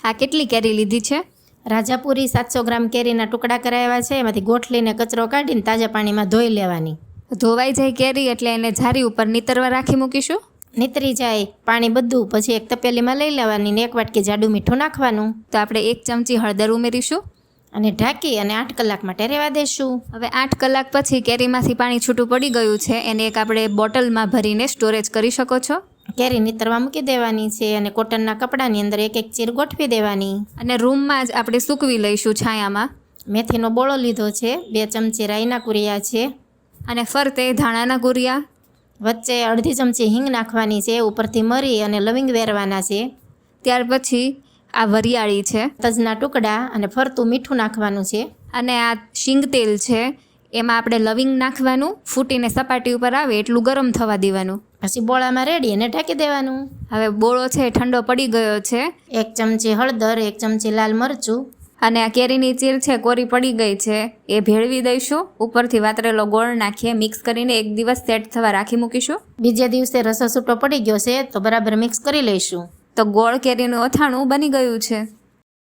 આ કેટલી કેરી લીધી છે? રાજાપુરી 700 ગ્રામ કેરીના ટુકડા કરાવ્યા છે. એમાંથી ગોઠલીને કચરો કાઢીને તાજા પાણીમાં ધોઈ લેવાની. ધોવાઈ જાય કેરી એટલે એને ઝારી ઉપર નીતરવા રાખી મૂકીશું. નીતરી જાય પાણી બધું, પછી એક તપેલીમાં લઈ લેવાની ને 1 વાટકી જાડું મીઠું નાખવાનું. તો આપણે 1 ચમચી હળદર ઉમેરીશું અને ઢાંકી અને 8 કલાક માટે રહેવા દેશું. હવે 8 કલાક પછી કેરીમાંથી પાણી છૂટું પડી ગયું છે. એને એક આપણે બોટલમાં ભરીને સ્ટોરેજ કરી શકો છો. કેરી નીતરવા મૂકી દેવાની છે અને કોટનના કપડાની અંદર 1-1 ચીર ગોઠવી દેવાની. અને રૂમમાં જ આપણે સૂકવી લઈશું છાયામાં. મેથીનો બોળો લીધો છે, 2 ચમચી રાઈના કુરિયા છે અને ફરતે ધાણાના કુરિયા, વચ્ચે અડધી ચમચી હિંગ નાખવાની છે, ઉપરથી મરી અને લવિંગ વેરવાના છે. ત્યાર પછી આ વરિયાળી છે, તજના ટુકડા અને ફરતું મીઠું નાખવાનું છે. અને આ શીંગ તેલ છે. એમાં આપણે લવિંગ નાખવાનું, ફૂટીને સપાટી ઉપર આવે એટલું ગરમ થવા દેવાનું. પછી બોળામાં રેડી અને ઢાંકી દેવાનું. હવે બોળો છે ઠંડો પડી ગયો છે. 1 ચમચી હળદર, 1 ચમચી લાલ મરચું અને આ કેરીની ચીર છે કોરી પડી ગઈ છે એ ભેળવી દઈશું. ઉપરથી વાતરેલો ગોળ નાખીએ, મિક્સ કરીને 1 દિવસ સેટ થવા રાખી મૂકીશું. બીજા દિવસે રસો છૂટો પડી ગયો છે તો બરાબર મિક્સ કરી લઈશું. તો ગોળ કેરીનું અથાણું બની ગયું છે.